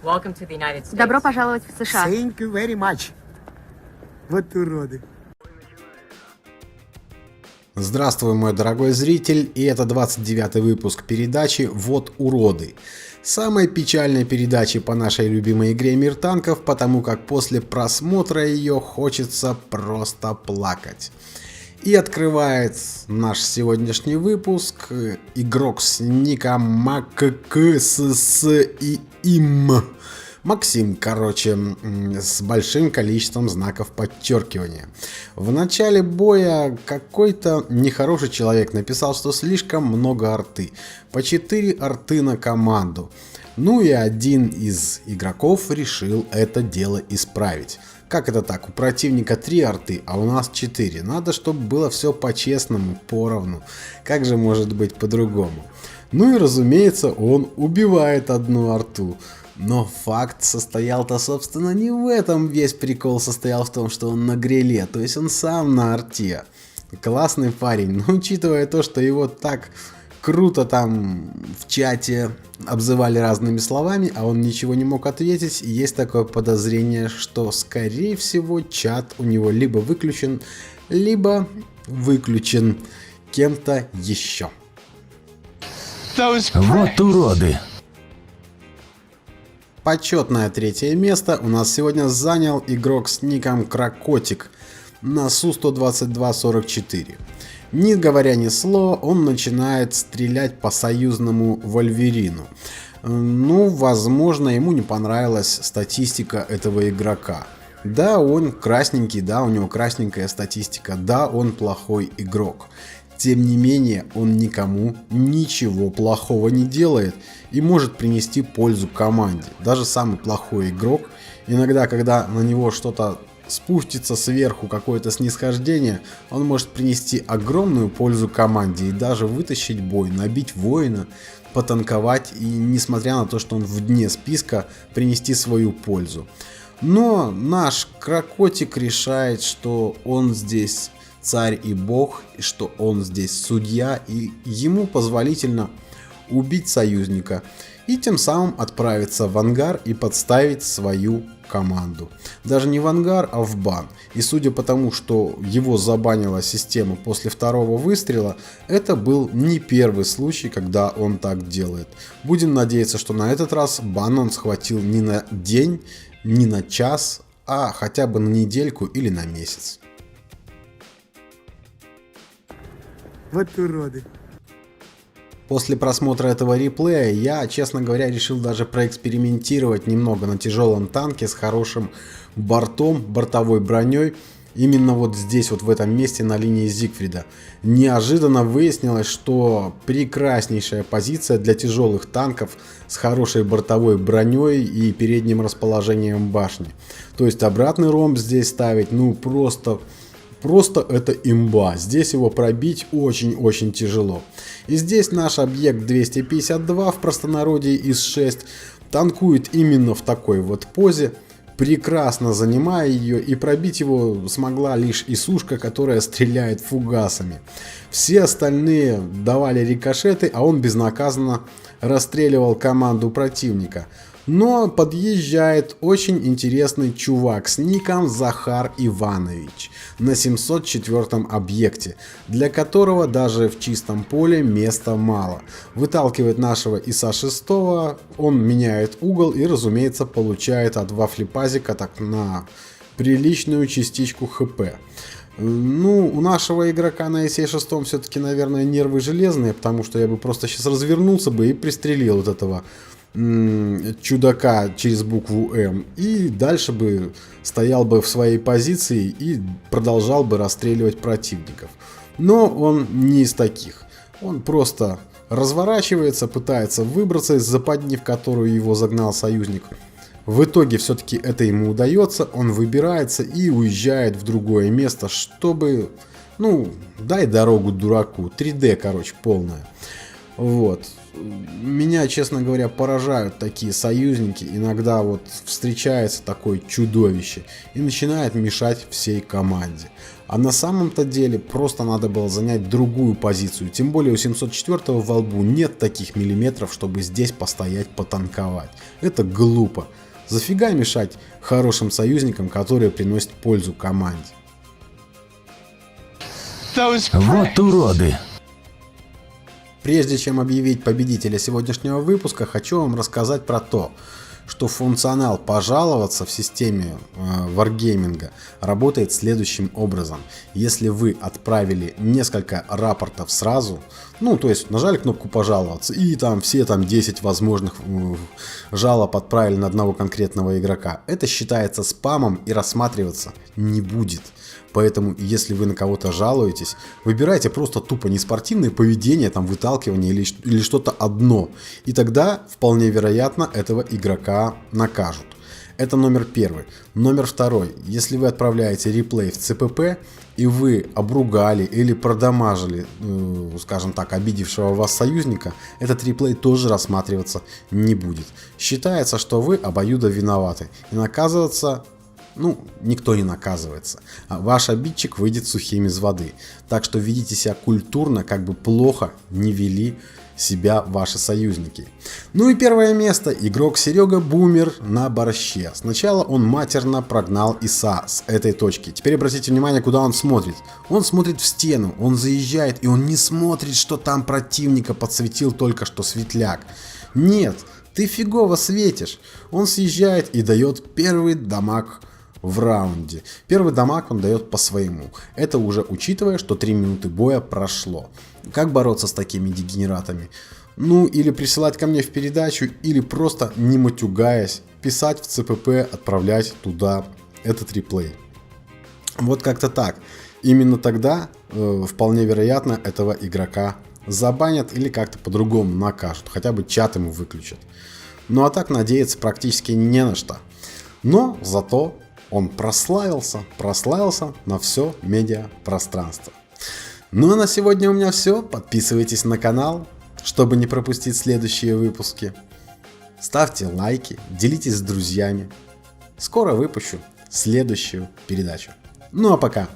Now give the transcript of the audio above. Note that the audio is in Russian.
Welcome to the United States. Добро пожаловать в США. Thank you very much. Вот уроды. Здравствуй, мой дорогой зритель, и это 29-й выпуск передачи «Вот уроды». Самой печальной передачи по нашей любимой игре «Мир танков», потому как после просмотра ее хочется просто плакать. И открывает наш сегодняшний выпуск игрок с ником МакКССИИМ. Максим, с большим количеством знаков подчеркивания. В начале боя какой-то нехороший человек написал, что слишком много арты. По 4 арты на команду. Ну и один из игроков решил это дело исправить. Как это так? У противника 3 арты, а у нас 4. Надо, чтобы было все по-честному, поровну. Как же может быть по-другому? Ну и разумеется, он убивает одну арту. Но факт состоял-то, собственно, не в этом. Весь прикол состоял в том, что он на гриле, то есть он сам на арте. Классный парень, но учитывая то, что его так круто там в чате обзывали разными словами, а он ничего не мог ответить, есть такое подозрение, что, скорее всего, чат у него либо выключен кем-то еще. Вот уроды. Почетное 3-е место у нас сегодня занял игрок с ником Крокотик на Су-122-44. Не говоря ни слова, он начинает стрелять по союзному Вольверину. Ну, возможно, ему не понравилась статистика этого игрока. Да, он красненький, да, у него красненькая статистика, да, он плохой игрок. Тем не менее, он никому ничего плохого не делает и может принести пользу команде. Даже самый плохой игрок, иногда, когда на него что-то спустится сверху, какое-то снисхождение, он может принести огромную пользу команде и даже вытащить бой, набить воина, потанковать и, несмотря на то, что он в дне списка, принести свою пользу. Но наш Крокотик решает, что он здесь царь и бог, и что он здесь судья, и ему позволительно убить союзника и тем самым отправиться в ангар и подставить свою команду. Даже не в ангар, а в бан. И судя по тому, что его забанила система после 2-го выстрела, это был не первый случай, когда он так делает. Будем надеяться, что на этот раз бан он схватил не на день, не на час, а хотя бы на недельку или на месяц. Вот уроды. После просмотра этого реплея я, честно говоря, решил даже проэкспериментировать немного на тяжелом танке с хорошим бортом, бортовой броней. Именно вот здесь, вот в этом месте на линии Зигфрида. Неожиданно выяснилось, что прекраснейшая позиция для тяжелых танков с хорошей бортовой броней и передним расположением башни. То есть обратный ромб здесь ставить, ну просто это имба. Здесь его пробить очень-очень тяжело. И здесь наш объект 252 в простонародье ИС-6 танкует именно в такой вот позе, прекрасно занимая ее, и пробить его смогла лишь ИСушка, которая стреляет фугасами. Все остальные давали рикошеты, а он безнаказанно расстреливал команду противника. Но подъезжает очень интересный чувак с ником Захар Иванович на 704-м объекте, для которого даже в чистом поле места мало. Выталкивает нашего ИСа-6, он меняет угол и, разумеется, получает от вафлепазика так на приличную частичку ХП. Ну, у нашего игрока на ИСе-6 все-таки, наверное, нервы железные, потому что я бы просто сейчас развернулся бы и пристрелил вот этого чудака через букву М и дальше бы стоял бы в своей позиции и продолжал бы расстреливать противников. Но он не из таких. Он просто разворачивается, пытается выбраться из западни, в которую его загнал союзник. В итоге все-таки это ему удается, он выбирается и уезжает в другое место, чтобы, ну, дай дорогу дураку. 3D, короче, полная. Вот. Меня, честно говоря, поражают такие союзники. Иногда вот встречается такое чудовище и начинает мешать всей команде. А на самом-то деле просто надо было занять другую позицию. Тем более у 704-го во лбу нет таких миллиметров, чтобы здесь постоять, потанковать. Это глупо. Зафига мешать хорошим союзникам, которые приносят пользу команде. Вот уроды. Прежде чем объявить победителя сегодняшнего выпуска, хочу вам рассказать про то, что функционал «Пожаловаться» в системе Wargaming работает следующим образом. Если вы отправили несколько рапортов сразу, ну то есть нажали кнопку «Пожаловаться» и там все 10 возможных жалоб отправили на одного конкретного игрока, это считается спамом и рассматриваться не будет. Поэтому, если вы на кого-то жалуетесь, выбирайте просто тупо неспортивное поведение, выталкивание или что-то одно. И тогда, вполне вероятно, этого игрока накажут. Это номер первый. Номер второй. Если вы отправляете реплей в ЦПП, и вы обругали или продамажили, скажем так, обидевшего вас союзника, этот реплей тоже рассматриваться не будет. Считается, что вы обоюдо виноваты. И наказываться... никто не наказывается, а ваш обидчик выйдет сухим из воды. Так что ведите себя культурно, как бы плохо не вели себя ваши союзники. Ну и первое место. Игрок Серега Бумер на борще. Сначала он матерно прогнал ИСа с этой точки. Теперь обратите внимание, куда он смотрит. Он смотрит в стену, он заезжает, и он не смотрит, что там противника подсветил только что светляк. Нет, ты фигово светишь. Он съезжает и дает первый дамаг в раунде. Первый дамаг он дает по своему. Это уже учитывая, что 3 минуты боя прошло. Как бороться с такими дегенератами? Или присылать ко мне в передачу, или просто, не матюгаясь, писать в ЦПП, отправлять туда этот реплей. Вот как-то так. Именно тогда, вполне вероятно, этого игрока забанят или как-то по-другому накажут. Хотя бы чат ему выключат. Ну а так надеяться практически не на что. Но зато он прославился на все медиапространство. Ну а на сегодня у меня все. Подписывайтесь на канал, чтобы не пропустить следующие выпуски. Ставьте лайки, делитесь с друзьями. Скоро выпущу следующую передачу. Ну а пока.